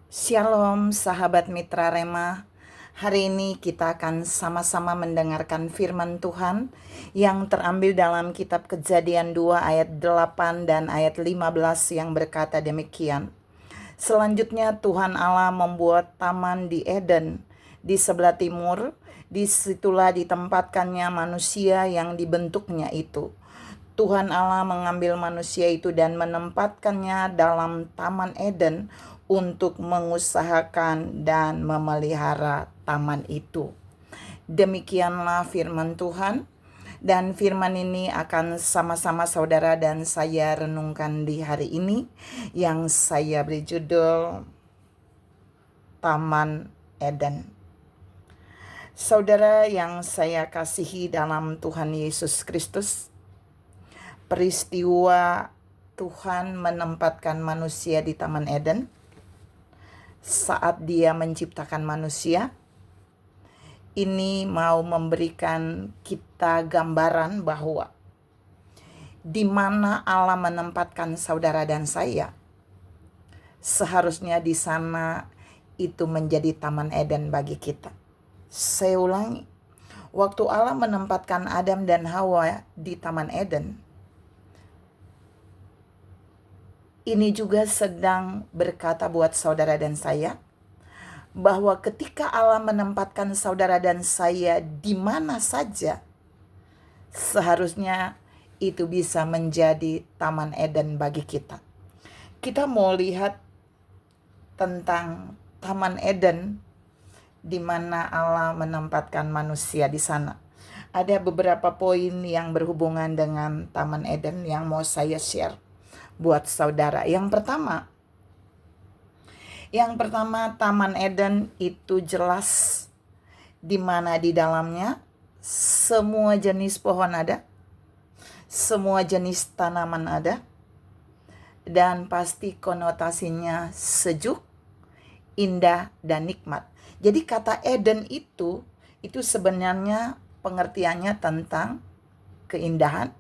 Shalom sahabat Mitra Rema. Hari ini kita akan sama-sama mendengarkan firman Tuhan yang terambil dalam kitab Kejadian 2 ayat 8 dan ayat 15 yang berkata demikian. Selanjutnya Tuhan Allah membuat taman di Eden di sebelah timur, disitulah ditempatkannya manusia yang dibentuknya itu. Tuhan Allah mengambil manusia itu dan menempatkannya dalam Taman Eden untuk mengusahakan dan memelihara taman itu. Demikianlah firman Tuhan, dan firman ini akan sama-sama saudara dan saya renungkan di hari ini, yang saya beri judul Taman Eden. Saudara yang saya kasihi dalam Tuhan Yesus Kristus, peristiwa Tuhan menempatkan manusia di Taman Eden saat Dia menciptakan manusia. Ini mau memberikan kita gambaran bahwa di mana Allah menempatkan saudara dan saya, seharusnya di sana itu menjadi Taman Eden bagi kita. Saya ulangi, waktu Allah menempatkan Adam dan Hawa di Taman Eden, ini juga sedang berkata buat saudara dan saya, bahwa ketika Allah menempatkan saudara dan saya di mana saja, seharusnya itu bisa menjadi Taman Eden bagi kita. Kita mau lihat tentang Taman Eden di mana Allah menempatkan manusia di sana. Ada beberapa poin yang berhubungan dengan Taman Eden yang mau saya share buat saudara. Yang pertama, Taman Eden itu jelas di mana di dalamnya semua jenis pohon ada, semua jenis tanaman ada, dan pasti konotasinya sejuk, indah, dan nikmat. Jadi kata Eden itu sebenarnya pengertiannya tentang keindahan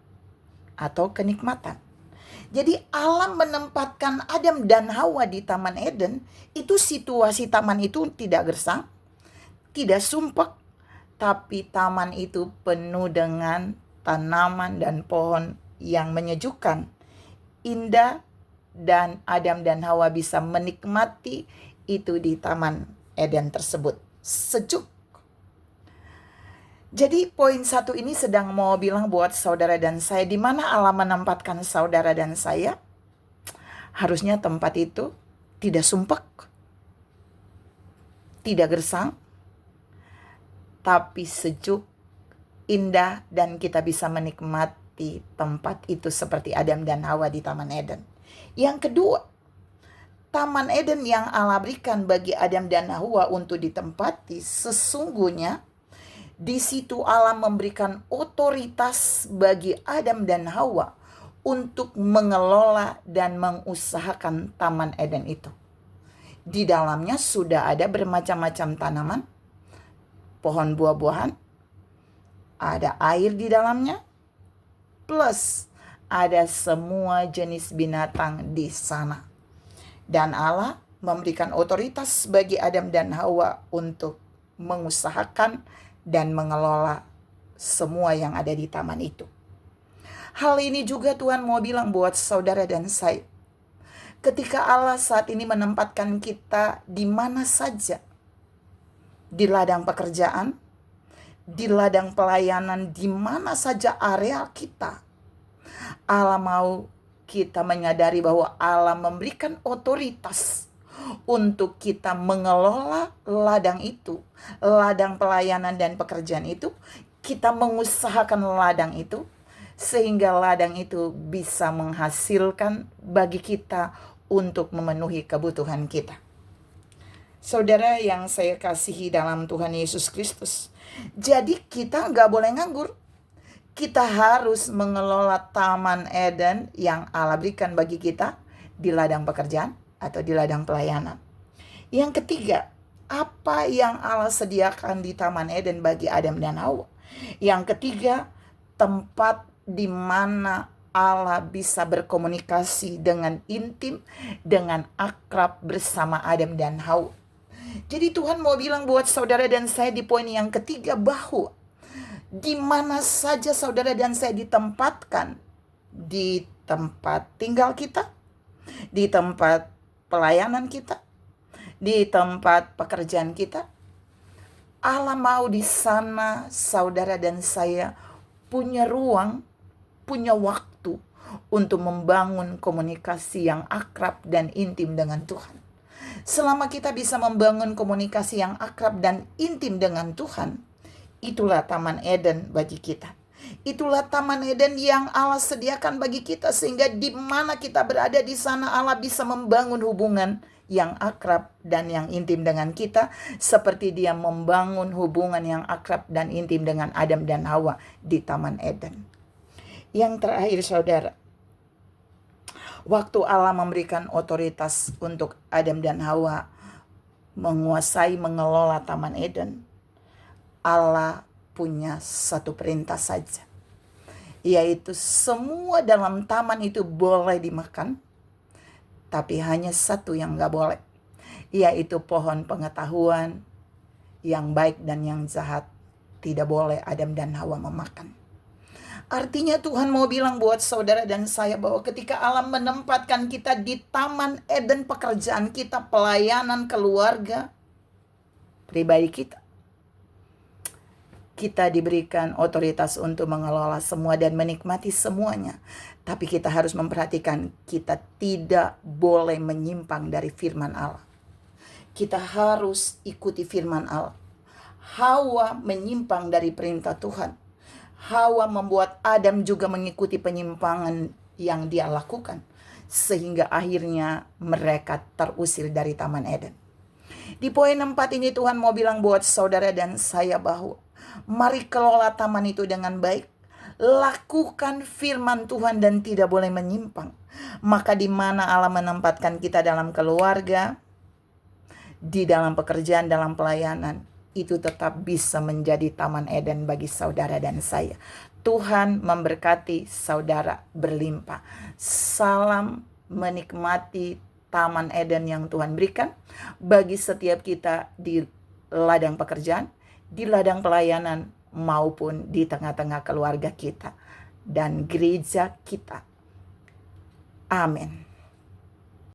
atau kenikmatan. Jadi Allah menempatkan Adam dan Hawa di Taman Eden, itu situasi taman itu tidak gersang, tidak sumpek, tapi taman itu penuh dengan tanaman dan pohon yang menyejukkan, indah, dan Adam dan Hawa bisa menikmati itu di Taman Eden tersebut. Sejuk. Jadi poin satu ini sedang mau bilang buat saudara dan saya, di mana Allah menempatkan saudara dan saya, harusnya tempat itu tidak sumpek, tidak gersang, tapi sejuk, indah, dan kita bisa menikmati tempat itu seperti Adam dan Hawa di Taman Eden. Yang kedua, Taman Eden yang Allah berikan bagi Adam dan Hawa untuk ditempati, sesungguhnya di situ Allah memberikan otoritas bagi Adam dan Hawa untuk mengelola dan mengusahakan Taman Eden itu. Di dalamnya sudah ada bermacam-macam tanaman, pohon buah-buahan, ada air di dalamnya, plus ada semua jenis binatang di sana. Dan Allah memberikan otoritas bagi Adam dan Hawa untuk mengusahakan dan mengelola semua yang ada di taman itu. Hal ini juga Tuhan mau bilang buat saudara dan saya. Ketika Allah saat ini menempatkan kita di mana saja, di ladang pekerjaan, di ladang pelayanan, di mana saja area kita, Allah mau kita menyadari bahwa Allah memberikan otoritas untuk kita mengelola ladang itu, ladang pelayanan dan pekerjaan itu. Kita mengusahakan ladang itu sehingga ladang itu bisa menghasilkan bagi kita untuk memenuhi kebutuhan kita. Saudara yang saya kasihi dalam Tuhan Yesus Kristus, jadi kita gak boleh nganggur. Kita harus mengelola Taman Eden yang Allah berikan bagi kita di ladang pekerjaan atau di ladang pelayanan. Yang ketiga, apa yang Allah sediakan di Taman Eden bagi Adam dan Hawa? Yang ketiga, tempat di mana Allah bisa berkomunikasi dengan intim, dengan akrab bersama Adam dan Hawa. Jadi Tuhan mau bilang buat saudara dan saya di poin yang ketiga bahwa di mana saja saudara dan saya ditempatkan, di tempat tinggal kita, di tempat pelayanan kita, di tempat pekerjaan kita, Allah mau di sana saudara dan saya punya ruang, punya waktu untuk membangun komunikasi yang akrab dan intim dengan Tuhan. Selama kita bisa membangun komunikasi yang akrab dan intim dengan Tuhan, itulah Taman Eden bagi kita. Itulah Taman Eden yang Allah sediakan bagi kita, sehingga di mana kita berada di sana Allah bisa membangun hubungan yang akrab dan yang intim dengan kita, seperti Dia membangun hubungan yang akrab dan intim dengan Adam dan Hawa di Taman Eden. Yang terakhir saudara, waktu Allah memberikan otoritas untuk Adam dan Hawa menguasai, mengelola Taman Eden, Allah punya satu perintah saja, yaitu semua dalam taman itu boleh dimakan, tapi hanya satu yang gak boleh, yaitu pohon pengetahuan yang baik dan yang jahat. Tidak boleh Adam dan Hawa memakan. Artinya Tuhan mau bilang buat saudara dan saya bahwa ketika Allah menempatkan kita di Taman Eden pekerjaan kita, pelayanan, keluarga, pribadi kita diberikan otoritas untuk mengelola semua dan menikmati semuanya. Tapi kita harus memperhatikan, kita tidak boleh menyimpang dari firman Allah. Kita harus ikuti firman Allah. Hawa menyimpang dari perintah Tuhan. Hawa membuat Adam juga mengikuti penyimpangan yang dia lakukan, sehingga akhirnya mereka terusir dari Taman Eden. Di poin 4 ini Tuhan mau bilang buat saudara dan saya bahwa mari kelola taman itu dengan baik. Lakukan firman Tuhan dan tidak boleh menyimpang. Maka di mana Allah menempatkan kita dalam keluarga, di dalam pekerjaan, dalam pelayanan, itu tetap bisa menjadi Taman Eden bagi saudara dan saya. Tuhan memberkati saudara berlimpah. Salam menikmati Taman Eden yang Tuhan berikan bagi setiap kita di ladang pekerjaan, di ladang pelayanan, maupun di tengah-tengah keluarga kita dan gereja kita. Amin.